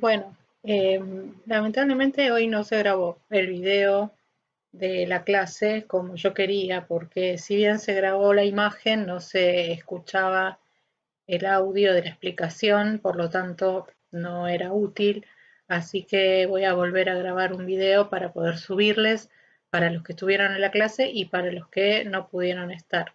Bueno, lamentablemente hoy no se grabó el video de la clase como yo quería, porque si bien se grabó la imagen, no se escuchaba el audio de la explicación, por lo tanto no era útil. Así que voy a volver a grabar un video para poder subirles para los que estuvieron en la clase y para los que no pudieron estar.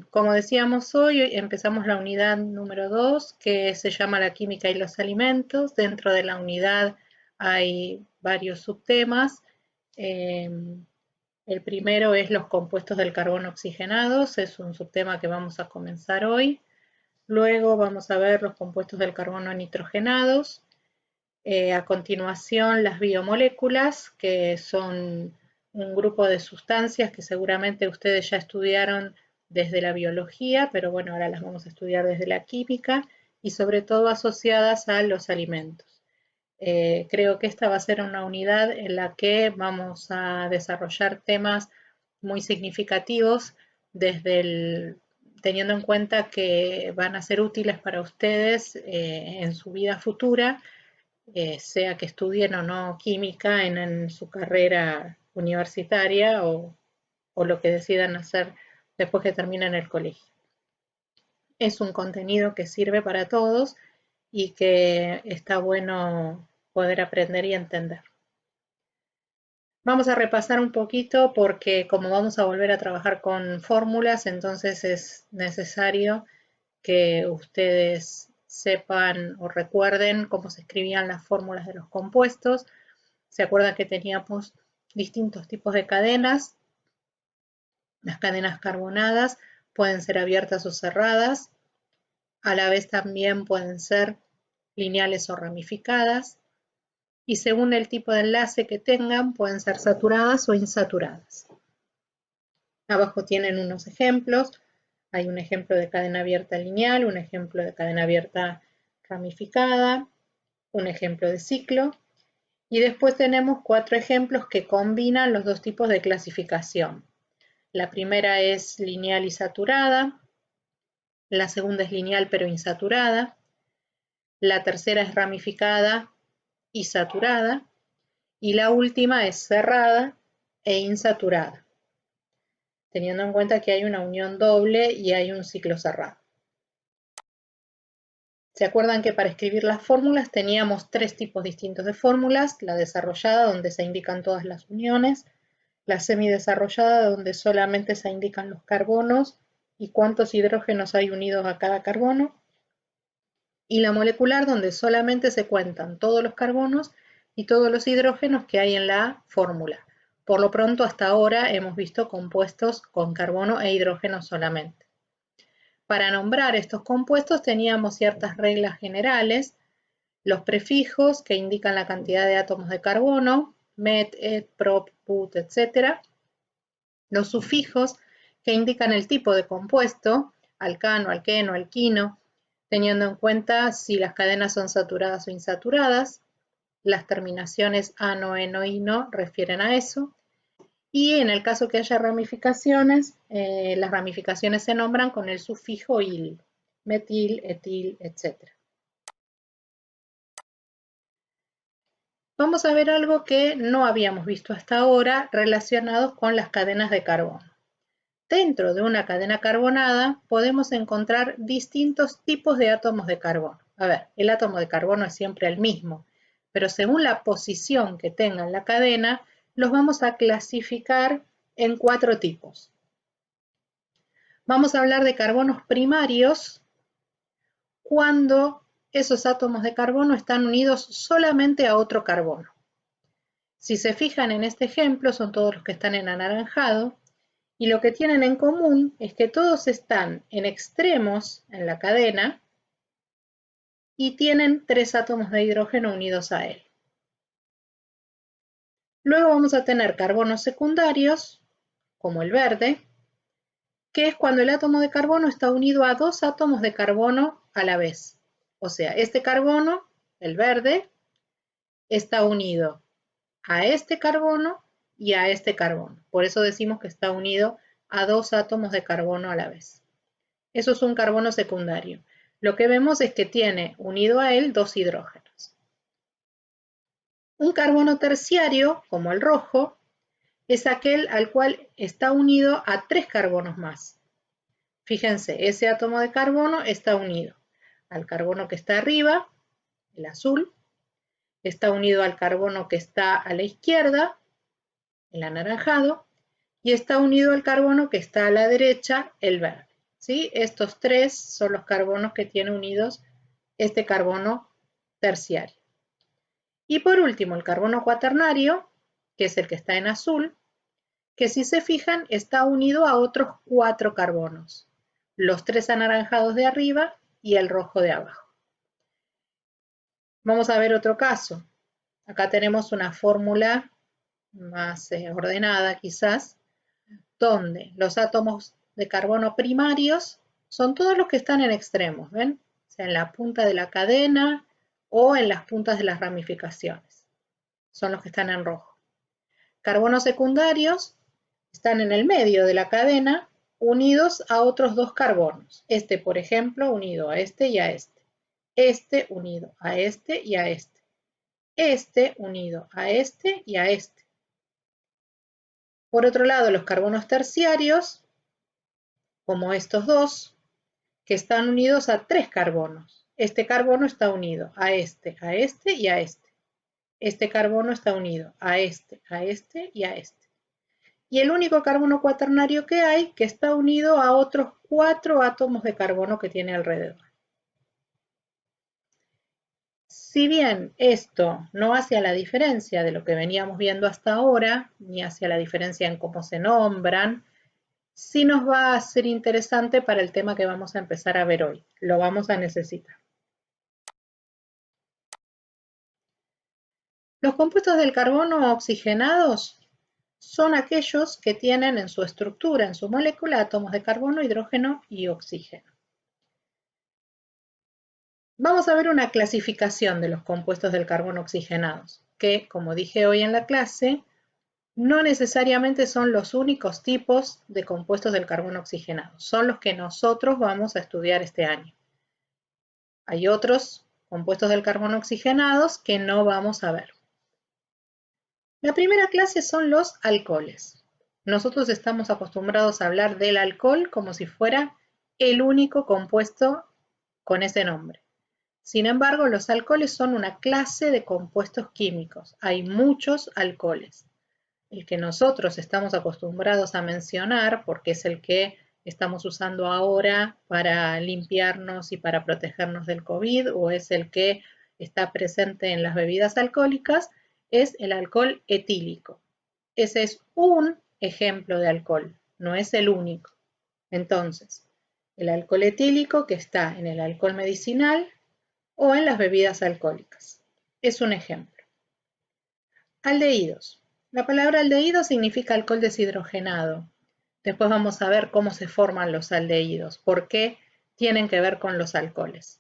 Como decíamos hoy, empezamos la unidad número 2, que se llama la química y los alimentos. Dentro de la unidad hay varios subtemas. El primero es los compuestos del carbono oxigenados, es un subtema que vamos a comenzar hoy. Luego vamos a ver los compuestos del carbono nitrogenados. A continuación, las biomoléculas, que son un grupo de sustancias que seguramente ustedes ya estudiaron desde la biología, pero bueno, ahora las vamos a estudiar desde la química y sobre todo asociadas a los alimentos. Creo que esta va a ser una unidad en la que vamos a desarrollar temas muy significativos teniendo en cuenta que van a ser útiles para ustedes en su vida futura, sea que estudien o no química en su carrera universitaria o lo que decidan hacer después que terminen el colegio. Es un contenido que sirve para todos y que está bueno poder aprender y entender. Vamos a repasar un poquito porque como vamos a volver a trabajar con fórmulas, entonces es necesario que ustedes sepan o recuerden cómo se escribían las fórmulas de los compuestos. Se acuerdan que teníamos distintos tipos de cadenas. Las cadenas carbonadas pueden ser abiertas o cerradas. A la vez también pueden ser lineales o ramificadas. Y según el tipo de enlace que tengan, pueden ser saturadas o insaturadas. Abajo tienen unos ejemplos. Hay un ejemplo de cadena abierta lineal, un ejemplo de cadena abierta ramificada, un ejemplo de ciclo. Y después tenemos 4 ejemplos que combinan los dos tipos de clasificación. La primera es lineal y saturada. La segunda es lineal pero insaturada. La tercera es ramificada y saturada. Y la última es cerrada e insaturada, teniendo en cuenta que hay una unión doble y hay un ciclo cerrado. ¿Se acuerdan que para escribir las fórmulas teníamos 3 tipos distintos de fórmulas? La desarrollada, donde se indican todas las uniones, la semidesarrollada, donde solamente se indican los carbonos y cuántos hidrógenos hay unidos a cada carbono, y la molecular, donde solamente se cuentan todos los carbonos y todos los hidrógenos que hay en la fórmula. Por lo pronto, hasta ahora hemos visto compuestos con carbono e hidrógeno solamente. Para nombrar estos compuestos teníamos ciertas reglas generales, los prefijos que indican la cantidad de átomos de carbono, met, et, prop, put, etc. Los sufijos que indican el tipo de compuesto, alcano, alqueno, alquino, teniendo en cuenta si las cadenas son saturadas o insaturadas. Las terminaciones ano, eno, ino refieren a eso. Y en el caso que haya ramificaciones, las ramificaciones se nombran con el sufijo il, metil, etil, etc. Vamos a ver algo que no habíamos visto hasta ahora relacionados con las cadenas de carbono. Dentro de una cadena carbonada podemos encontrar distintos tipos de átomos de carbono. A ver, el átomo de carbono es siempre el mismo, pero según la posición que tenga en la cadena, los vamos a clasificar en 4 tipos. Vamos a hablar de carbonos primarios cuando esos átomos de carbono están unidos solamente a otro carbono. Si se fijan en este ejemplo, son todos los que están en anaranjado, y lo que tienen en común es que todos están en extremos en la cadena y tienen 3 átomos de hidrógeno unidos a él. Luego vamos a tener carbonos secundarios, como el verde, que es cuando el átomo de carbono está unido a 2 átomos de carbono a la vez. O sea, este carbono, el verde, está unido a este carbono y a este carbono. Por eso decimos que está unido a 2 átomos de carbono a la vez. Eso es un carbono secundario. lo que vemos es que tiene unido a él 2 hidrógenos. Un carbono terciario, como el rojo, es aquel al cual está unido a 3 carbonos más. Fíjense, ese átomo de carbono está unido al carbono que está arriba, el azul, está unido al carbono que está a la izquierda, el anaranjado, y está unido al carbono que está a la derecha, el verde. ¿Sí? Estos 3 son los carbonos que tiene unidos este carbono terciario. Y por último, el carbono cuaternario, que es el que está en azul, que si se fijan está unido a otros 4 carbonos, los 3 anaranjados de arriba y el rojo de abajo. Vamos a ver otro caso. Acá tenemos una fórmula más ordenada quizás, donde los átomos de carbono primarios son todos los que están en extremos, ¿ven? O sea, en la punta de la cadena o en las puntas de las ramificaciones. Son los que están en rojo. Carbonos secundarios están en el medio de la cadena unidos a otros 2 carbonos. Este, por ejemplo, unido a este y a este. Este unido a este y a este. Este unido a este y a este. Por otro lado, los carbonos terciarios, como estos dos, que están unidos a 3 carbonos. Este carbono está unido a este y a este. Este carbono está unido a este y a este. Y el único carbono cuaternario que hay, que está unido a otros 4 átomos de carbono que tiene alrededor. Si bien esto no hace la diferencia de lo que veníamos viendo hasta ahora, ni hacia la diferencia en cómo se nombran, sí nos va a ser interesante para el tema que vamos a empezar a ver hoy. Lo vamos a necesitar. Los compuestos del carbono oxigenados son aquellos que tienen en su estructura, en su molécula, átomos de carbono, hidrógeno y oxígeno. Vamos a ver una clasificación de los compuestos del carbono oxigenados, que, como dije hoy en la clase, no necesariamente son los únicos tipos de compuestos del carbono oxigenado, son los que nosotros vamos a estudiar este año. Hay otros compuestos del carbono oxigenados que no vamos a ver. La primera clase son los alcoholes. Nosotros estamos acostumbrados a hablar del alcohol como si fuera el único compuesto con ese nombre. Sin embargo, los alcoholes son una clase de compuestos químicos. Hay muchos alcoholes. El que nosotros estamos acostumbrados a mencionar, porque es el que estamos usando ahora para limpiarnos y para protegernos del COVID, o es el que está presente en las bebidas alcohólicas, es el alcohol etílico. Ese es un ejemplo de alcohol, no es el único. Entonces, el alcohol etílico que está en el alcohol medicinal o en las bebidas alcohólicas. Es un ejemplo. Aldehídos. La palabra aldehído significa alcohol deshidrogenado. Después vamos a ver cómo se forman los aldehídos, por qué tienen que ver con los alcoholes.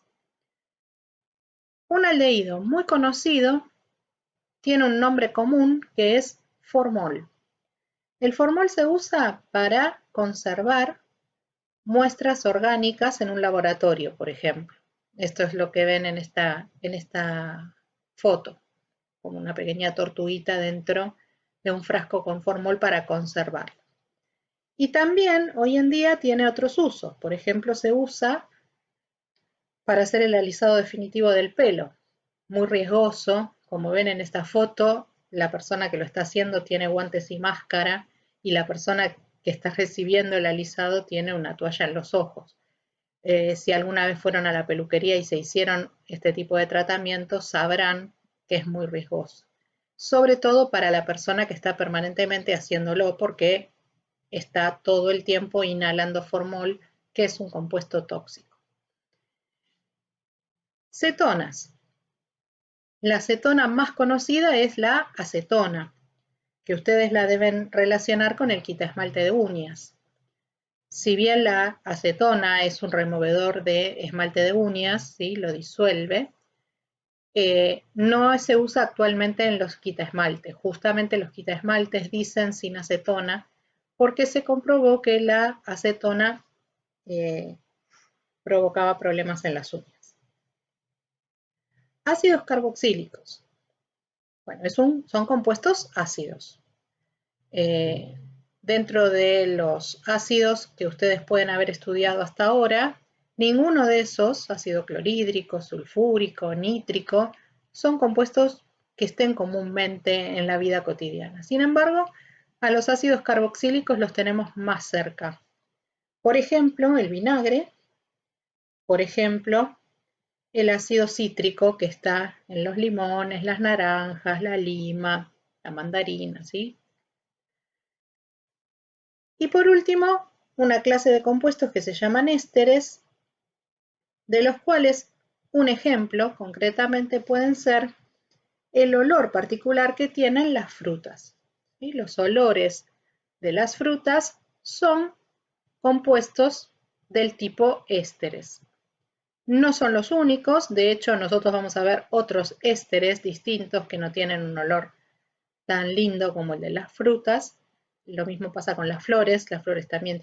Un aldehído muy conocido tiene un nombre común que es formol. El formol se usa para conservar muestras orgánicas en un laboratorio, por ejemplo. Esto es lo que ven en esta foto, como una pequeña tortuguita dentro de un frasco con formol para conservarlo. Y también hoy en día tiene otros usos. Por ejemplo, se usa para hacer el alisado definitivo del pelo. Muy riesgoso. Como ven en esta foto, la persona que lo está haciendo tiene guantes y máscara y la persona que está recibiendo el alisado tiene una toalla en los ojos. Si alguna vez fueron a la peluquería y se hicieron este tipo de tratamiento, sabrán que es muy riesgoso. Sobre todo para la persona que está permanentemente haciéndolo porque está todo el tiempo inhalando formol, que es un compuesto tóxico. Cetonas. La cetona más conocida es la acetona, que ustedes la deben relacionar con el quitaesmalte de uñas. Si bien la acetona es un removedor de esmalte de uñas, ¿sí? Lo disuelve, no se usa actualmente en los quitaesmaltes. Justamente los quitaesmaltes dicen sin acetona porque se comprobó que la acetona provocaba problemas en las uñas. Ácidos carboxílicos. Bueno, son compuestos ácidos. Dentro de los ácidos que ustedes pueden haber estudiado hasta ahora, ninguno de esos, ácido clorhídrico, sulfúrico, nítrico, son compuestos que estén comúnmente en la vida cotidiana. Sin embargo, a los ácidos carboxílicos los tenemos más cerca. Por ejemplo, el vinagre, por ejemplo, el ácido cítrico que está en los limones, las naranjas, la lima, la mandarina, ¿sí? Y por último, una clase de compuestos que se llaman ésteres, de los cuales un ejemplo concretamente pueden ser el olor particular que tienen las frutas. ¿Sí? Los olores de las frutas son compuestos del tipo ésteres. No son los únicos, de hecho nosotros vamos a ver otros ésteres distintos que no tienen un olor tan lindo como el de las frutas. Lo mismo pasa con las flores también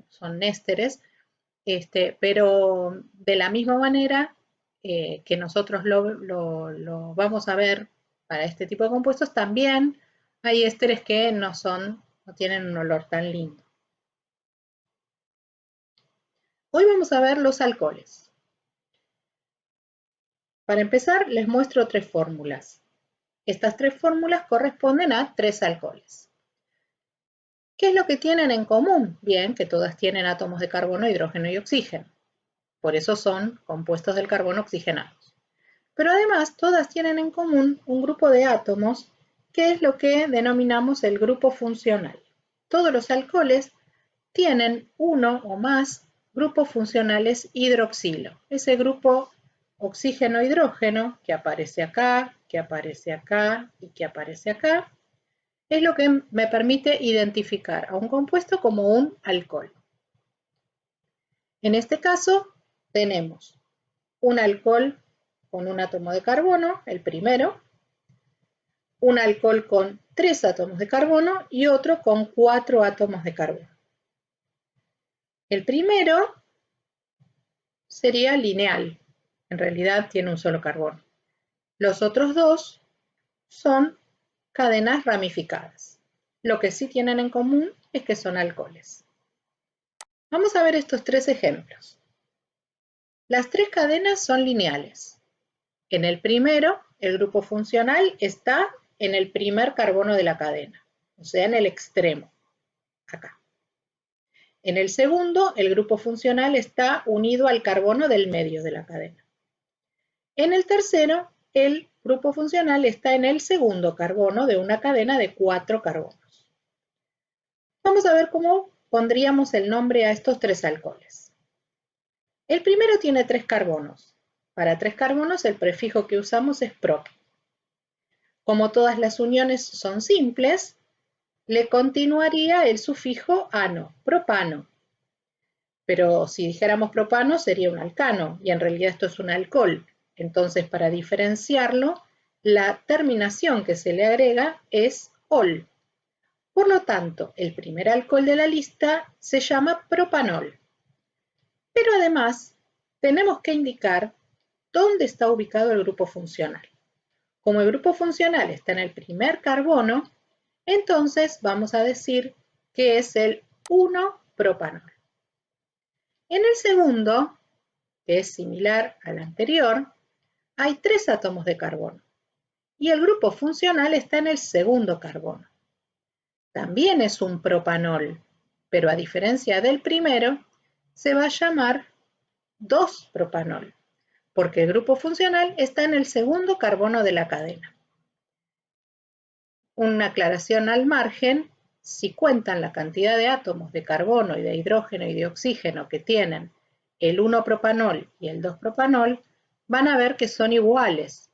son ésteres, pero de la misma manera que nosotros lo vamos a ver para este tipo de compuestos, también hay ésteres que no tienen un olor tan lindo. Hoy vamos a ver los alcoholes. Para empezar, les muestro 3 fórmulas. Estas 3 fórmulas corresponden a 3 alcoholes. ¿Qué es lo que tienen en común? Bien, que todas tienen átomos de carbono, hidrógeno y oxígeno. Por eso son compuestos del carbono oxigenados. Pero además, todas tienen en común un grupo de átomos que es lo que denominamos el grupo funcional. Todos los alcoholes tienen uno o más grupos funcionales hidroxilo. Ese grupo oxígeno-hidrógeno que aparece acá, que aparece acá y que aparece acá, es lo que me permite identificar a un compuesto como un alcohol. En este caso, tenemos un alcohol con un átomo de carbono, el primero, un alcohol con 3 átomos de carbono y otro con 4 átomos de carbono. El primero sería lineal, en realidad tiene un solo carbono. Los otros dos son cadenas ramificadas. Lo que sí tienen en común es que son alcoholes. Vamos a ver estos 3 ejemplos. Las 3 cadenas son lineales. En el primero, el grupo funcional está en el primer carbono de la cadena, o sea, en el extremo, acá. En el segundo, el grupo funcional está unido al carbono del medio de la cadena. En el tercero, el grupo funcional está en el segundo carbono de una cadena de 4 carbonos. Vamos a ver cómo pondríamos el nombre a estos 3 alcoholes. El primero tiene 3 carbonos. Para 3 carbonos el prefijo que usamos es prop. Como todas las uniones son simples, le continuaría el sufijo ano, propano. Pero si dijéramos propano sería un alcano y en realidad esto es un alcohol. Entonces, para diferenciarlo, la terminación que se le agrega es ol. Por lo tanto, el primer alcohol de la lista se llama propanol. Pero además, tenemos que indicar dónde está ubicado el grupo funcional. Como el grupo funcional está en el primer carbono, entonces vamos a decir que es el 1-propanol. En el segundo, que es similar al anterior, hay 3 átomos de carbono y el grupo funcional está en el segundo carbono. También es un propanol, pero a diferencia del primero, se va a llamar 2-propanol, porque el grupo funcional está en el segundo carbono de la cadena. Una aclaración al margen, si cuentan la cantidad de átomos de carbono y de hidrógeno y de oxígeno que tienen el 1-propanol y el 2-propanol, van a ver que son iguales.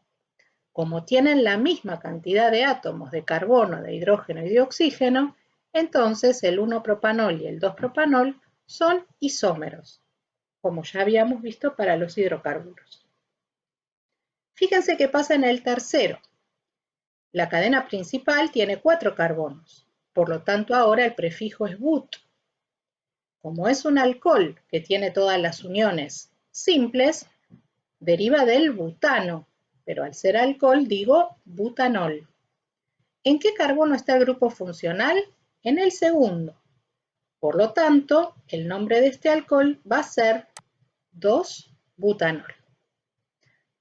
Como tienen la misma cantidad de átomos de carbono, de hidrógeno y de oxígeno, entonces el 1-propanol y el 2-propanol son isómeros, como ya habíamos visto para los hidrocarburos. Fíjense qué pasa en el tercero. La cadena principal tiene 4 carbonos, por lo tanto ahora el prefijo es but. Como es un alcohol que tiene todas las uniones simples deriva del butano, pero al ser alcohol digo butanol. ¿En qué carbono está el grupo funcional? En el segundo. Por lo tanto, el nombre de este alcohol va a ser 2-butanol.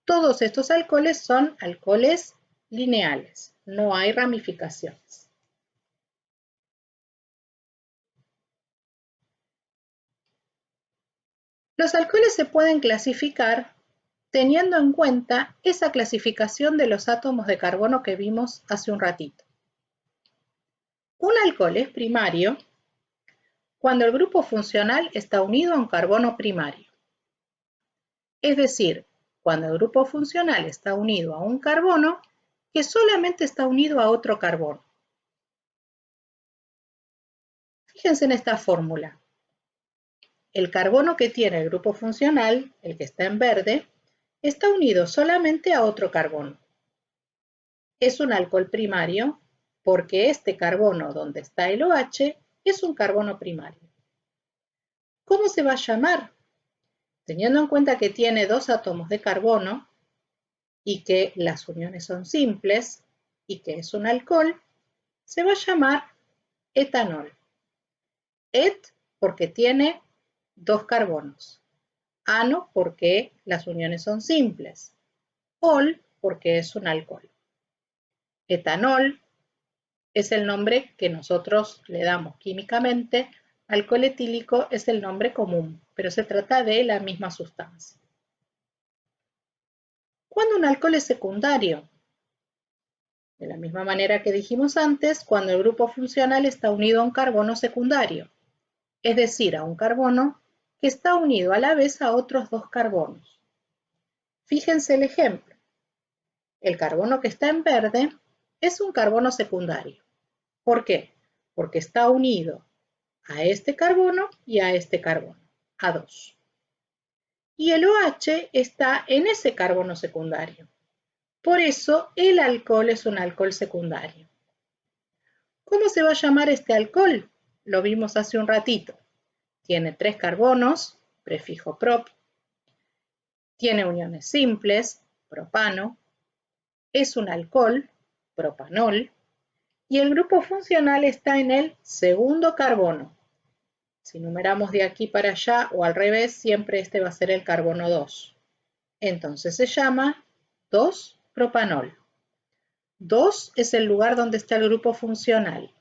Todos estos alcoholes son alcoholes lineales, no hay ramificaciones. Los alcoholes se pueden clasificar teniendo en cuenta esa clasificación de los átomos de carbono que vimos hace un ratito. Un alcohol es primario cuando el grupo funcional está unido a un carbono primario. Es decir, cuando el grupo funcional está unido a un carbono que solamente está unido a otro carbono. Fíjense en esta fórmula. El carbono que tiene el grupo funcional, el que está en verde, está unido solamente a otro carbono. Es un alcohol primario porque este carbono donde está el OH es un carbono primario. ¿Cómo se va a llamar? Teniendo en cuenta que tiene 2 átomos de carbono y que las uniones son simples y que es un alcohol, se va a llamar etanol. Et porque tiene 2 carbonos. Ano porque las uniones son simples. Ol porque es un alcohol. Etanol es el nombre que nosotros le damos químicamente. Alcohol etílico es el nombre común, pero se trata de la misma sustancia. ¿Cuándo un alcohol es secundario? De la misma manera que dijimos antes, cuando el grupo funcional está unido a un carbono secundario, es decir, a un carbono que está unido a la vez a otros 2 carbonos. Fíjense el ejemplo. El carbono que está en verde es un carbono secundario. ¿Por qué? Porque está unido a este carbono y a este carbono, a 2. Y el OH está en ese carbono secundario. Por eso el alcohol es un alcohol secundario. ¿Cómo se va a llamar este alcohol? Lo vimos hace un ratito. Tiene 3 carbonos, prefijo prop. Tiene uniones simples, propano. Es un alcohol, propanol. Y el grupo funcional está en el segundo carbono. Si numeramos de aquí para allá o al revés, siempre este va a ser el carbono 2. Entonces se llama 2-propanol. 2 es el lugar donde está el grupo funcional.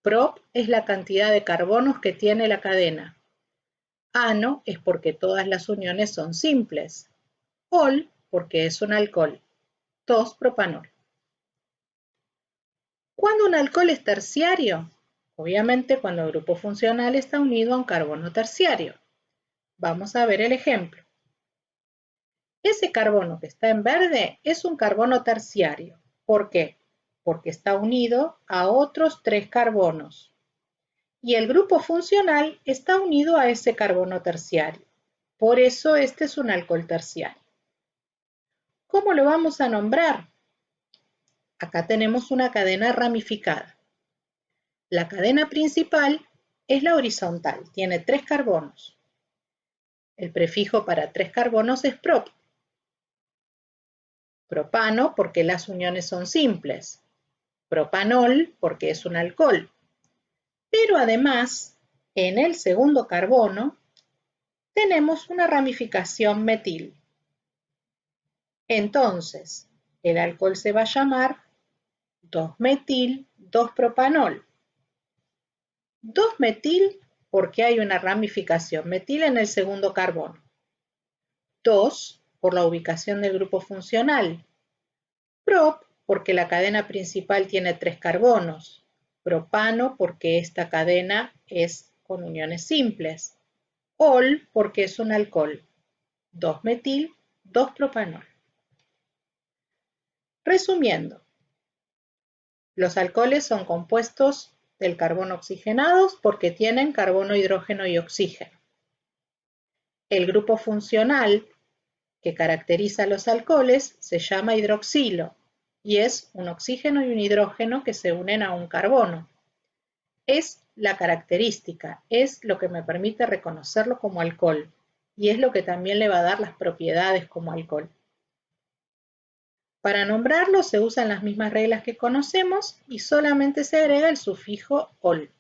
Prop es la cantidad de carbonos que tiene la cadena. Ano es porque todas las uniones son simples. Ol porque es un alcohol. 2-propanol. ¿Cuándo un alcohol es terciario? Obviamente cuando el grupo funcional está unido a un carbono terciario. Vamos a ver el ejemplo. Ese carbono que está en verde es un carbono terciario. ¿Por qué? Porque está unido a otros 3 carbonos. Y el grupo funcional está unido a ese carbono terciario. Por eso este es un alcohol terciario. ¿Cómo lo vamos a nombrar? Acá tenemos una cadena ramificada. La cadena principal es la horizontal, tiene 3 carbonos. El prefijo para 3 carbonos es prop. Propano porque las uniones son simples. Propanol porque es un alcohol. Pero además, en el segundo carbono, tenemos una ramificación metil. Entonces, el alcohol se va a llamar 2-metil-2-propanol. 2-metil porque hay una ramificación metil en el segundo carbono. 2 por la ubicación del grupo funcional. Prop porque la cadena principal tiene 3 carbonos. Propano porque esta cadena es con uniones simples. Ol porque es un alcohol. 2-metil, 2-propanol. Resumiendo, los alcoholes son compuestos del carbono oxigenados porque tienen carbono, hidrógeno y oxígeno. El grupo funcional que caracteriza a los alcoholes se llama hidroxilo y es un oxígeno y un hidrógeno que se unen a un carbono. Es la característica, es lo que me permite reconocerlo como alcohol. y es lo que también le va a dar las propiedades como alcohol. Para nombrarlo se usan las mismas reglas que conocemos y solamente se agrega el sufijo -ol.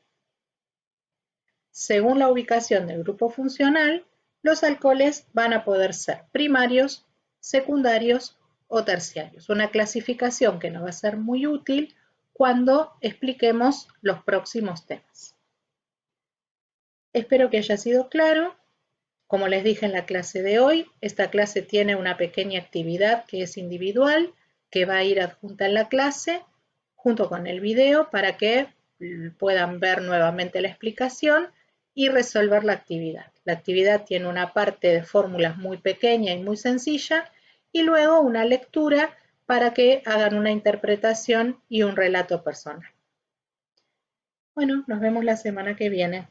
Según la ubicación del grupo funcional, los alcoholes van a poder ser primarios, secundarios o terciarios. Una clasificación que nos va a ser muy útil cuando expliquemos los próximos temas. Espero que haya sido claro. Como les dije en la clase de hoy, esta clase tiene una pequeña actividad que es individual, que va a ir adjunta en la clase, junto con el video, para que puedan ver nuevamente la explicación y resolver la actividad. La actividad tiene una parte de fórmulas muy pequeña y muy sencilla, y luego una lectura para que hagan una interpretación y un relato personal. Bueno, nos vemos la semana que viene.